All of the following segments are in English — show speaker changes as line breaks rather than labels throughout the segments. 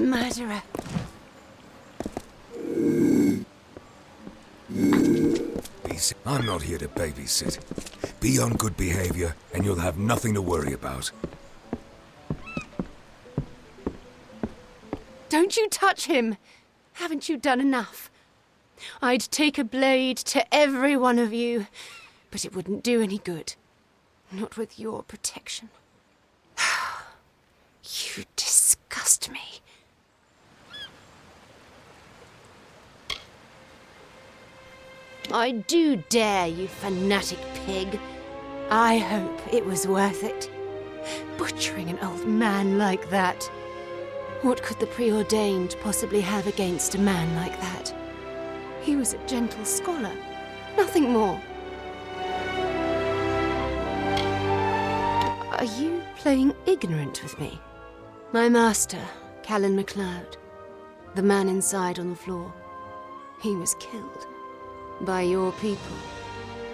Murderer.
I'm not here to babysit. Be on good behavior, and you'll have nothing to worry about.
Don't you touch him! Haven't you done enough? I'd take a blade to every one of you, but it wouldn't do any good. Not with your protection. You disgust me. I do dare you, fanatic pig. I hope it was worth it. Butchering an old man like that. What could the preordained possibly have against a man like that? He was a gentle scholar, nothing more. Are you playing ignorant with me? My master, Callan MacLeod, the man inside on the floor, he was killed. By your people.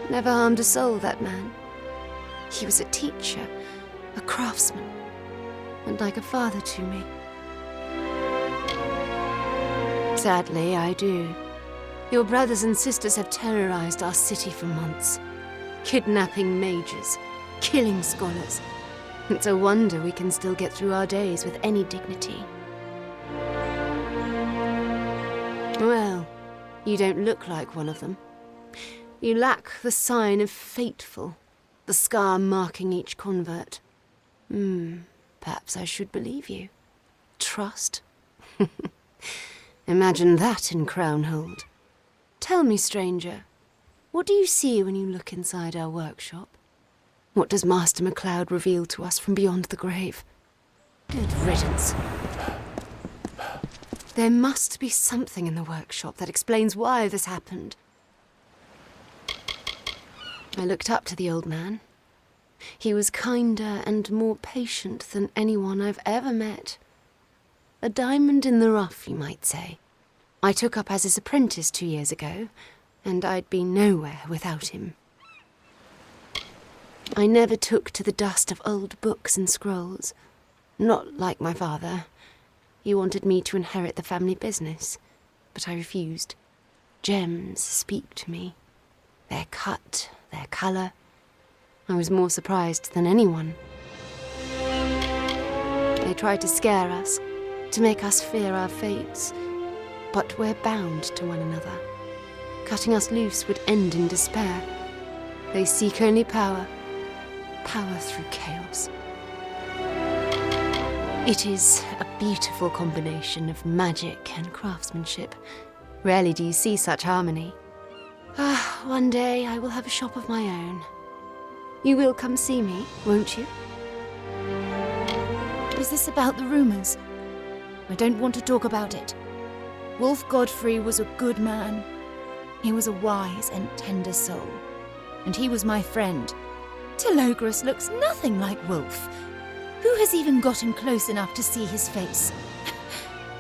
Never harmed a soul, that man. He was a teacher, a craftsman, and like a father to me. Sadly, I do. Your brothers and sisters have terrorized our city for months. Kidnapping mages, killing scholars. It's a wonder we can still get through our days with any dignity. Well, you don't look like one of them. You lack the sign of Fateful, the scar marking each convert. Perhaps I should believe you. Trust? Imagine that in Crownhold. Tell me, stranger, what do you see when you look inside our workshop? What does Master MacLeod reveal to us from beyond the grave? Good riddance. There must be something in the workshop that explains why this happened. I looked up to the old man. He was kinder and more patient than anyone I've ever met. A diamond in the rough, you might say. I took up as his apprentice 2 years ago, and I'd be nowhere without him. I never took to the dust of old books and scrolls. Not like my father. He wanted me to inherit the family business, but I refused. Gems speak to me. Their cut, their colour. I was more surprised than anyone. They tried to scare us, to make us fear our fates. But we're bound to one another. Cutting us loose would end in despair. They seek only power. Power through chaos. It is a beautiful combination of magic and craftsmanship. Rarely do you see such harmony. One day I will have a shop of my own. You will come see me, won't you?
Is this about the rumors? I don't want to talk about it. Wolf Godfrey was a good man. He was a wise and tender soul. And he was my friend. Telogris looks nothing like Wolf. Who has even gotten close enough to see his face?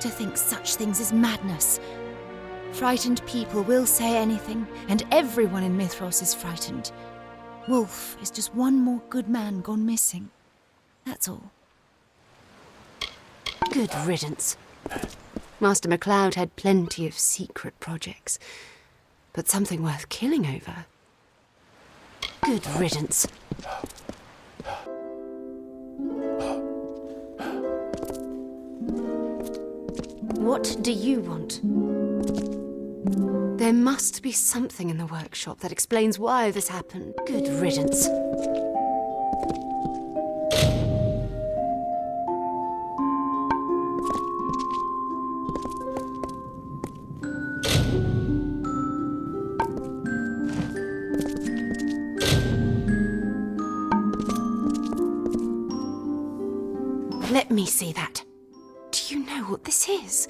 To think such things is madness. Frightened people will say anything, and everyone in Mithros is frightened. Wolf is just one more good man gone missing. That's all.
Good riddance. Master MacLeod had plenty of secret projects, but something worth killing over. Good riddance. What do you want? There must be something in the workshop that explains why this happened. Good riddance. Let me see that. Do you know what this is?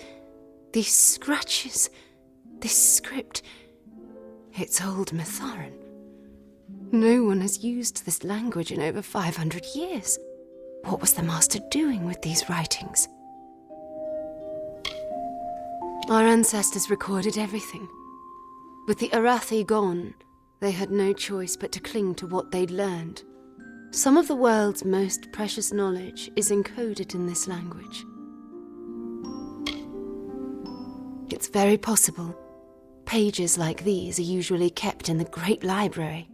These scratches, this script. It's old Mitharan. No one has used this language in over 500 years. What was the master doing with these writings? Our ancestors recorded everything. With the Arathi gone, they had no choice but to cling to what they'd learned. Some of the world's most precious knowledge is encoded in this language. It's very possible. Pages like these are usually kept in the Great Library.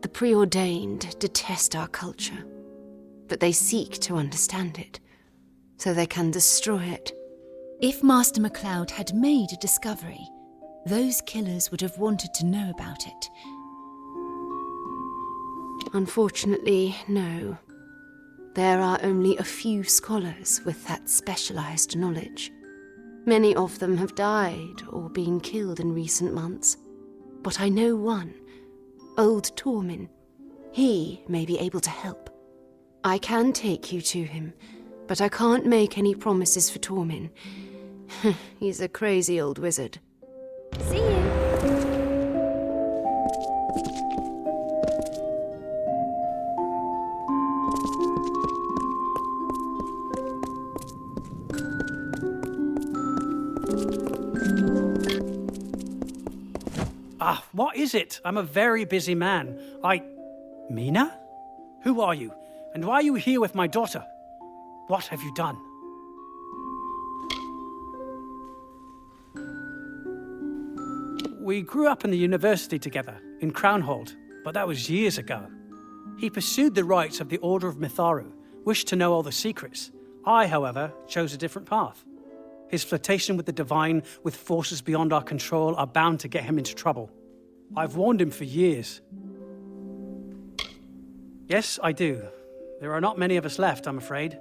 The preordained detest our culture, but they seek to understand it, so they can destroy it.
If Master MacLeod had made a discovery, those killers would have wanted to know about it.
Unfortunately, no. There are only a few scholars with that specialized knowledge. Many of them have died or been killed in recent months. But I know one, Old Tormin. He may be able to help. I can take you to him, but I can't make any promises for Tormin. He's a crazy old wizard.
See you!
What is it? I'm a very busy man. Mina? Who are you? And why are you here with my daughter? What have you done? We grew up in the university together, in Crownhold, but that was years ago. He pursued the rites of the Order of Mitharu, wished to know all the secrets. I, however, chose a different path. His flirtation with the divine, with forces beyond our control, are bound to get him into trouble. I've warned him for years. Yes, I do. There are not many of us left, I'm afraid.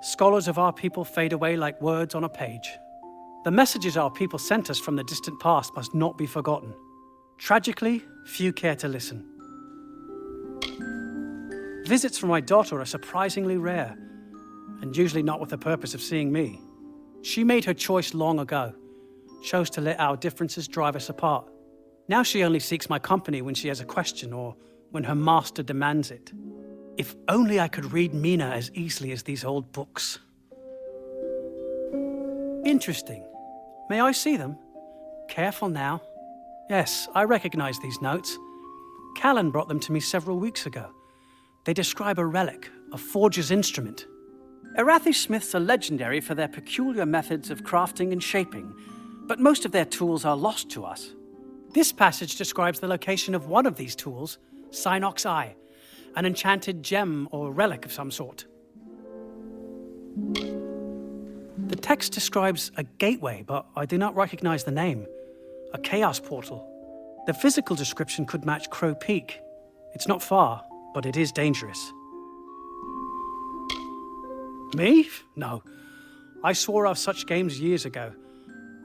Scholars of our people fade away like words on a page. The messages our people sent us from the distant past must not be forgotten. Tragically, few care to listen. Visits from my daughter are surprisingly rare, and usually not with the purpose of seeing me. She made her choice long ago, chose to let our differences drive us apart. Now she only seeks my company when she has a question or when her master demands it. If only I could read Mina as easily as these old books. Interesting. May I see them? Careful now. Yes, I recognize these notes. Callan brought them to me several weeks ago. They describe a relic, a forger's instrument. Arathi smiths are legendary for their peculiar methods of crafting and shaping, but most of their tools are lost to us. This passage describes the location of one of these tools, Synock's Eye, an enchanted gem or relic of some sort. The text describes a gateway, but I do not recognize the name. A chaos portal. The physical description could match Crow Peak. It's not far, but it is dangerous. Me? No. I swore off such games years ago.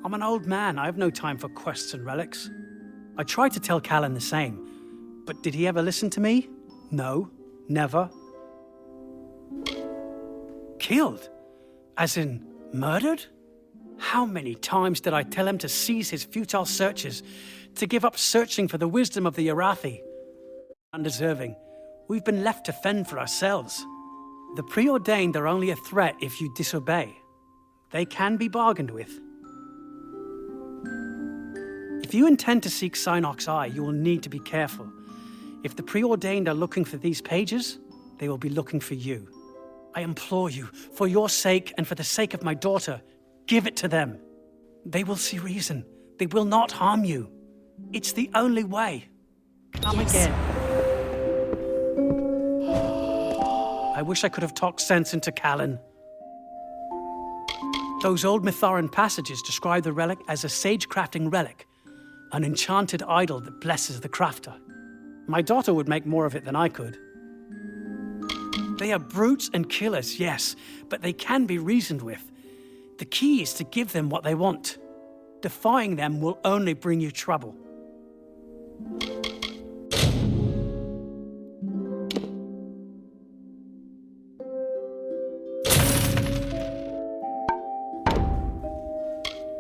I'm an old man. I have no time for quests and relics. I tried to tell Callan the same, but did he ever listen to me? No, never. Killed? As in murdered? How many times did I tell him to cease his futile searches, to give up searching for the wisdom of the Arathi? Undeserving. We've been left to fend for ourselves. The preordained are only a threat if you disobey. They can be bargained with. If you intend to seek Synock's Eye, you will need to be careful. If the preordained are looking for these pages, they will be looking for you. I implore you, for your sake and for the sake of my daughter, give it to them. They will see reason. They will not harm you. It's the only way. Come again. I wish I could have talked sense into Callan. Those old Mitharan passages describe the relic as a Sagecrafting relic, an enchanted idol that blesses the crafter. My daughter would make more of it than I could. They are brutes and killers, yes, but they can be reasoned with. The key is to give them what they want. Defying them will only bring you trouble.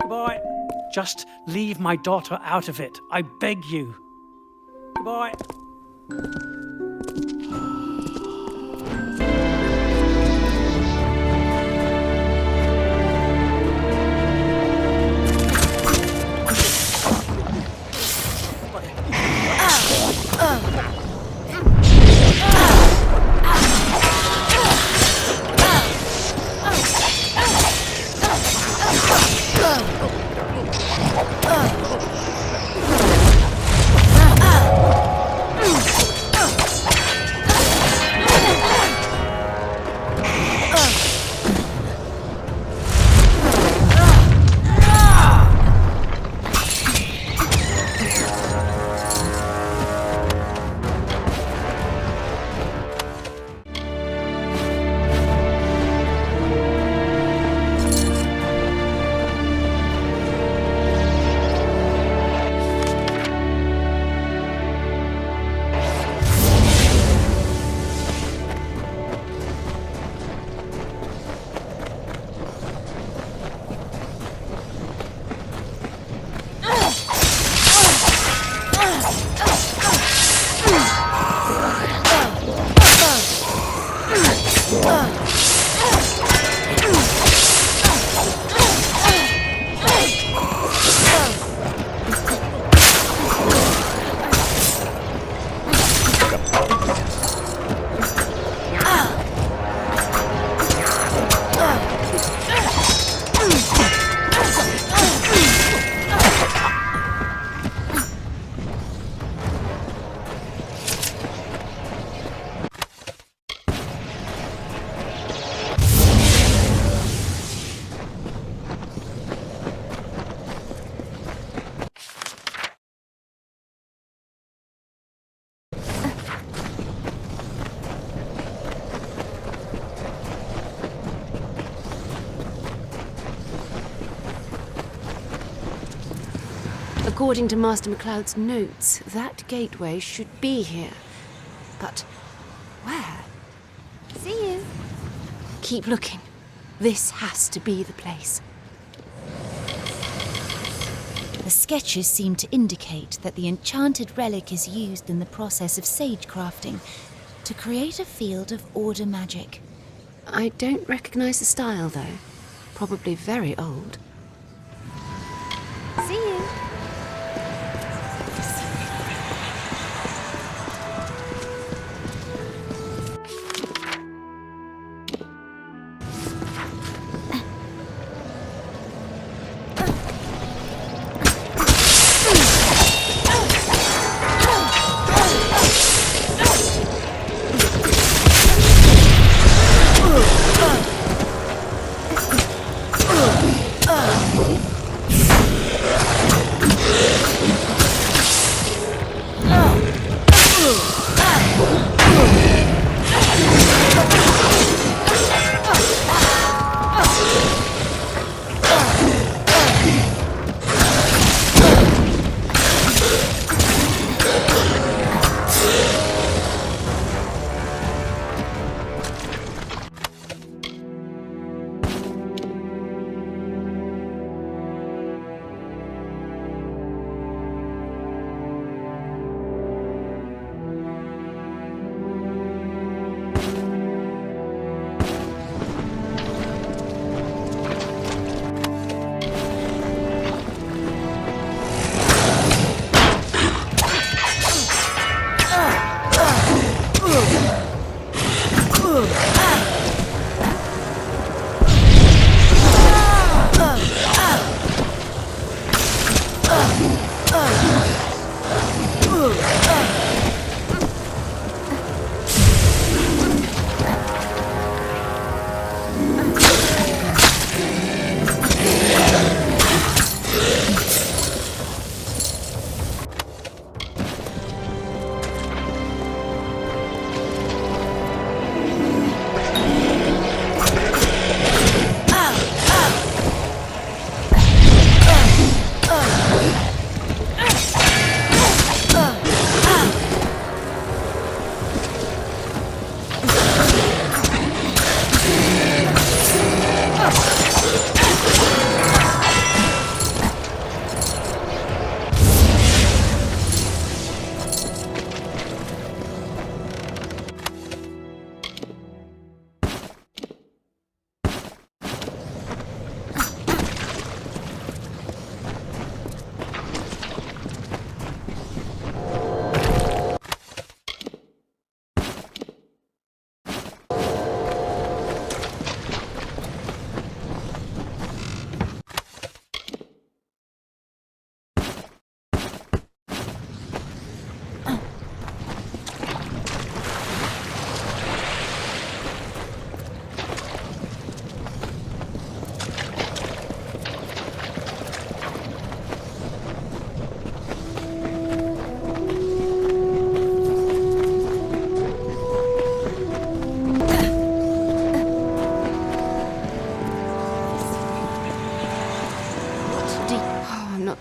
Goodbye. Just leave my daughter out of it. I beg you. Goodbye.
According to Master MacLeod's notes, that gateway should be here. But where?
See you.
Keep looking. This has to be the place.
The sketches seem to indicate that the enchanted relic is used in the process of Sagecrafting to create a field of order magic.
I don't recognize the style, though. Probably very old.
See you.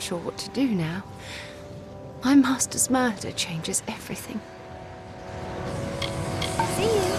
Sure what to do now. My master's murder changes everything.
See you.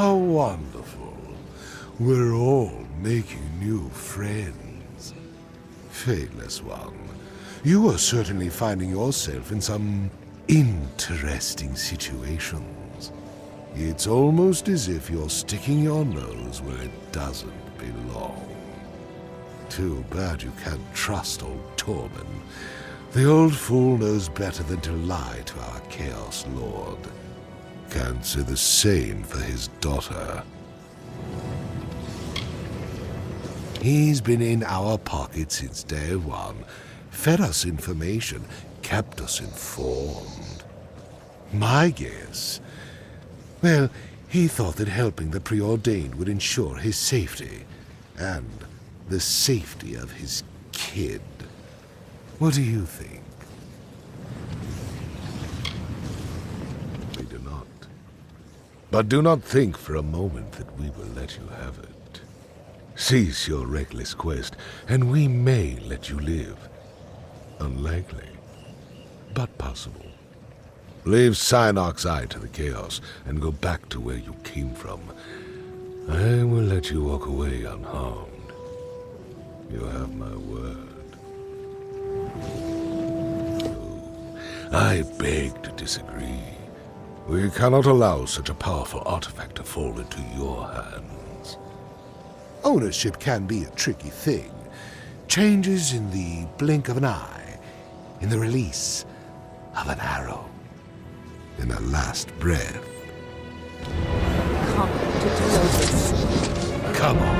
How wonderful. We're all making new friends. Fadeless One, you are certainly finding yourself in some interesting situations. It's almost as if you're sticking your nose where it doesn't belong. Too bad you can't trust old Tormund. The old fool knows better than to lie to our Chaos Lord. Can't say the same for his daughter. He's been in our pocket since day one, fed us information, kept us informed. My guess? Well, he thought that helping the preordained would ensure his safety, and the safety of his kid. What do you think? We do not. But do not think for a moment that we will let you have it. Cease your reckless quest, and we may let you live. Unlikely, but possible. Leave Synarch's eye to the chaos, and go back to where you came from. I will let you walk away unharmed. You have my word. I beg to disagree. We cannot allow such a powerful artifact to fall into your hands. Ownership can be a tricky thing. Changes in the blink of an eye, in the release of an arrow, in a last breath.
Come to Lotus.
Come on.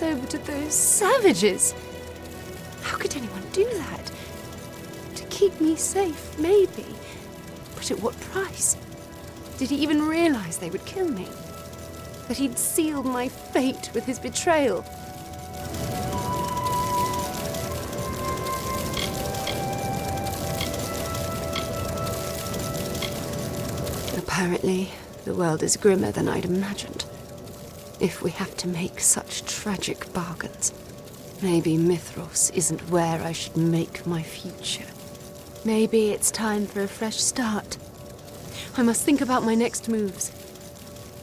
Over to those savages. How could anyone do that? To keep me safe, maybe. But at what price? Did he even realize they would kill me? That he'd sealed my fate with his betrayal? Apparently, the world is grimmer than I'd imagined. If we have to make such tragic bargains, maybe Mithros isn't where I should make my future. Maybe it's time for a fresh start. I must think about my next moves.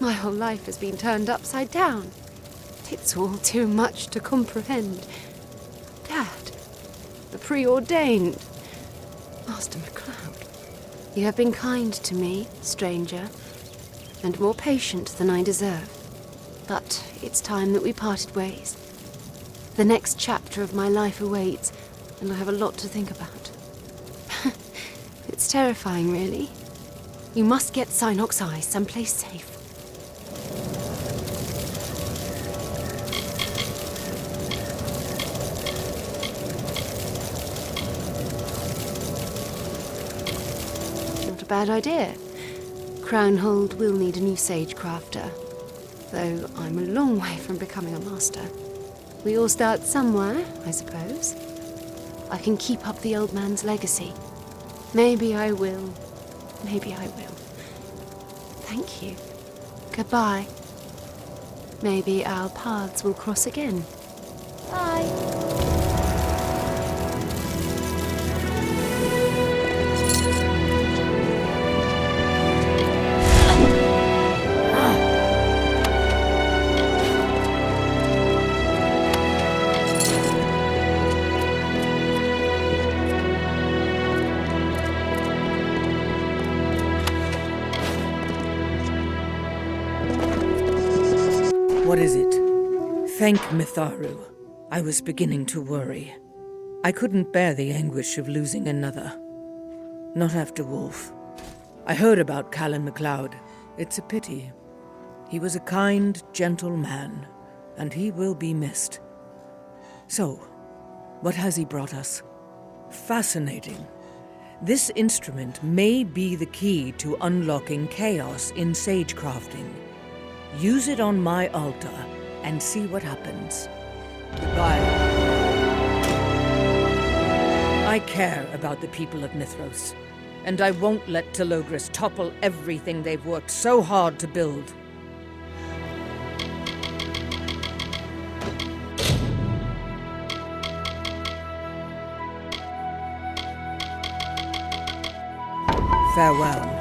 My whole life has been turned upside down. It's all too much to comprehend. Dad, the preordained. Master MacLeod, you have been kind to me, stranger, and more patient than I deserve. But it's time that we parted ways. The next chapter of my life awaits, and I have a lot to think about. It's terrifying, really. You must get Synock's Eye someplace safe. Not a bad idea. Crownhold will need a new Sagecrafter, though I'm a long way from becoming a master. We all start somewhere, I suppose. I can keep up the old man's legacy. Maybe I will. Maybe I will. Thank you. Goodbye. Maybe our paths will cross again. Bye.
What is it? Thank Mitharu. I was beginning to worry. I couldn't bear the anguish of losing another. Not after Wolf. I heard about Callan MacLeod. It's a pity. He was a kind, gentle man, and he will be missed. So, what has he brought us? Fascinating. This instrument may be the key to unlocking chaos in Sagecrafting. Use it on my altar and see what happens. Goodbye. I care about the people of Mithros, and I won't let Telogris topple everything they've worked so hard to build. Farewell.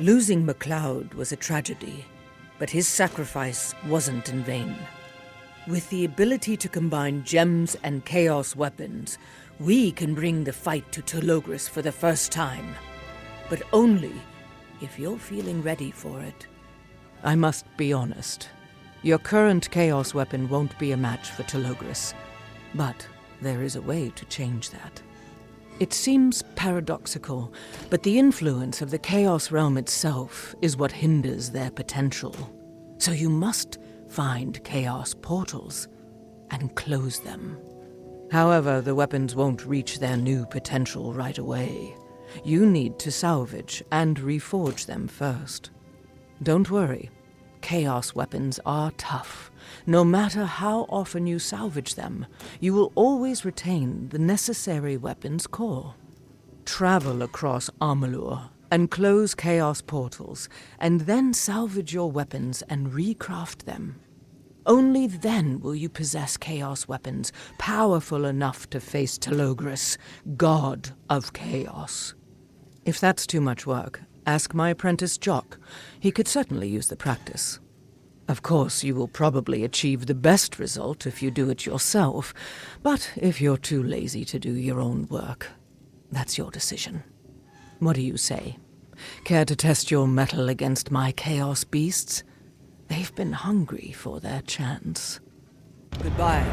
Losing MacLeod was a tragedy, but his sacrifice wasn't in vain. With the ability to combine gems and chaos weapons, we can bring the fight to Telogris for the first time. But only if you're feeling ready for it. I must be honest. Your current chaos weapon won't be a match for Telogris, but there is a way to change that. It seems paradoxical, but the influence of the Chaos Realm itself is what hinders their potential. So you must find Chaos portals and close them. However, the weapons won't reach their new potential right away. You need to salvage and reforge them first. Don't worry. Chaos weapons are tough. No matter how often you salvage them, you will always retain the necessary weapon's core. Travel across Amalur and close Chaos portals, and then salvage your weapons and recraft them. Only then will you possess Chaos weapons powerful enough to face Telogris, God of Chaos. If that's too much work, ask my apprentice Jock. He could certainly use the practice. Of course, you will probably achieve the best result if you do it yourself, but if you're too lazy to do your own work, that's your decision. What do you say? Care to test your mettle against my chaos beasts? They've been hungry for their chance. Goodbye.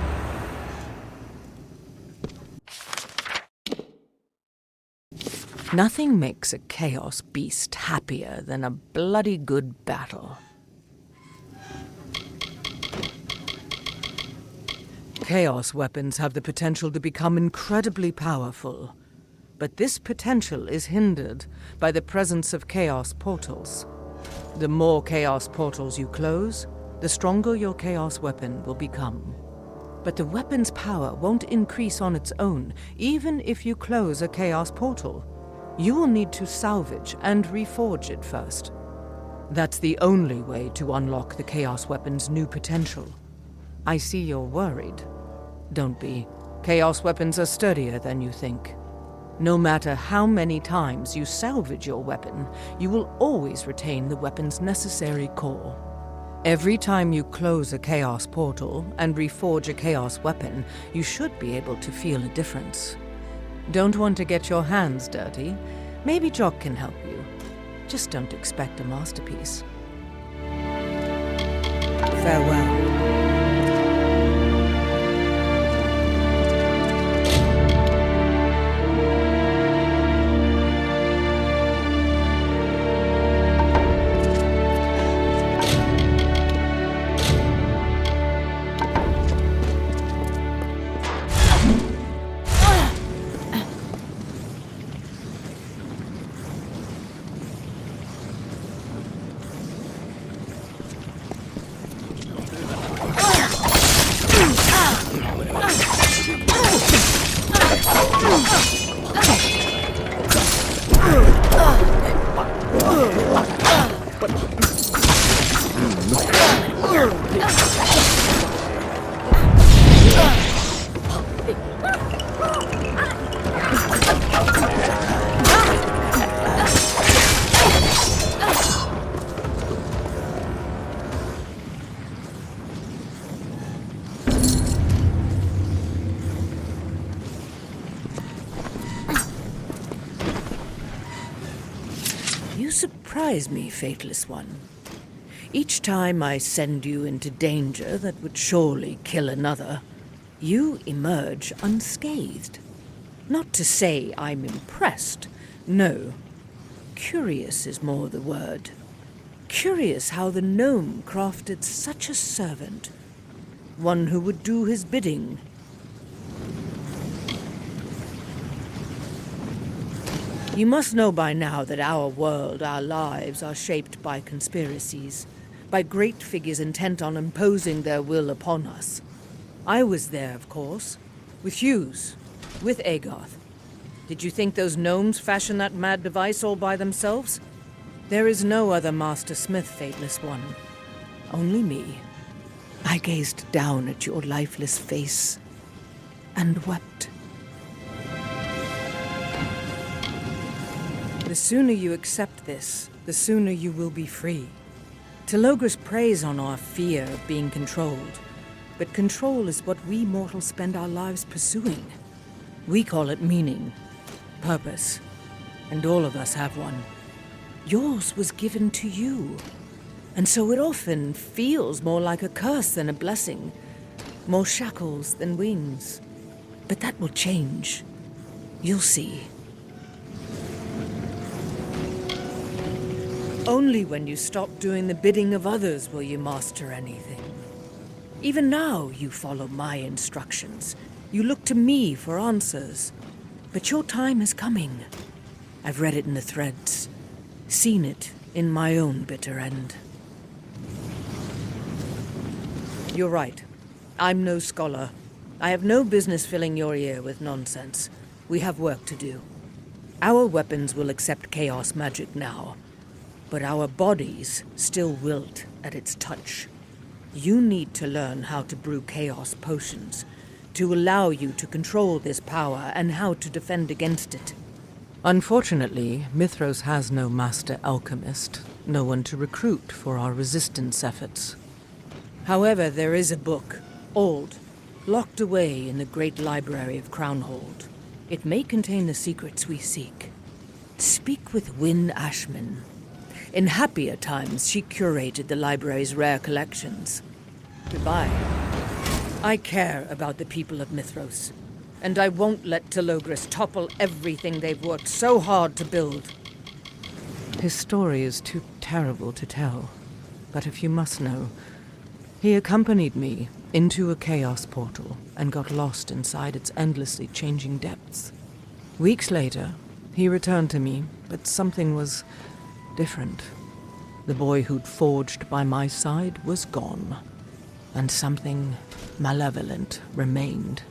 Nothing makes a chaos beast happier than a bloody good battle. Chaos weapons have the potential to become incredibly powerful, but this potential is hindered by the presence of chaos portals. The more chaos portals you close, the stronger your chaos weapon will become. But the weapon's power won't increase on its own, even if you close a chaos portal. You will need to salvage and reforge it first. That's the only way to unlock the chaos weapon's new potential. I see you're worried. Don't be. Chaos weapons are sturdier than you think. No matter how many times you salvage your weapon, you will always retain the weapon's necessary core. Every time you close a chaos portal and reforge a chaos weapon, you should be able to feel a difference. Don't want to get your hands dirty? Maybe Jock can help you. Just don't expect a masterpiece. Farewell. Surprise me, Fateless One. Each time I send you into danger that would surely kill another, you emerge unscathed. Not to say I'm impressed. No. Curious is more the word. Curious how the gnome crafted such a servant. One who would do his bidding. You must know by now that our world, our lives, are shaped by conspiracies, by great figures intent on imposing their will upon us. I was there, of course, with Hughes, with Agarth. Did you think those gnomes fashioned that mad device all by themselves? There is no other Master Smith, Fateless One. Only me. I gazed down at your lifeless face and wept. The sooner you accept this, the sooner you will be free. Telogris preys on our fear of being controlled, but control is what we mortals spend our lives pursuing. We call it meaning, purpose, and all of us have one. Yours was given to you, and so it often feels more like a curse than a blessing, more shackles than wings. But that will change. You'll see. Only when you stop doing the bidding of others will you master anything. Even now, you follow my instructions. You look to me for answers. But your time is coming. I've read it in the threads, seen it in my own bitter end. You're right. I'm no scholar. I have no business filling your ear with nonsense. We have work to do. Our weapons will accept chaos magic now, but our bodies still wilt at its touch. You need to learn how to brew chaos potions, to allow you to control this power and how to defend against it. Unfortunately, Mithros has no master alchemist, no one to recruit for our resistance efforts. However, there is a book, old, locked away in the great library of Crownhold. It may contain the secrets we seek. Speak with Wynne Ashman. In happier times, she curated the library's rare collections. Goodbye. I care about the people of Mithros, and I won't let Telogris topple everything they've worked so hard to build. His story is too terrible to tell, but if you must know, he accompanied me into a chaos portal and got lost inside its endlessly changing depths. Weeks later, he returned to me, but something was different. The boy who'd forged by my side was gone, and something malevolent remained.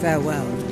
Farewell.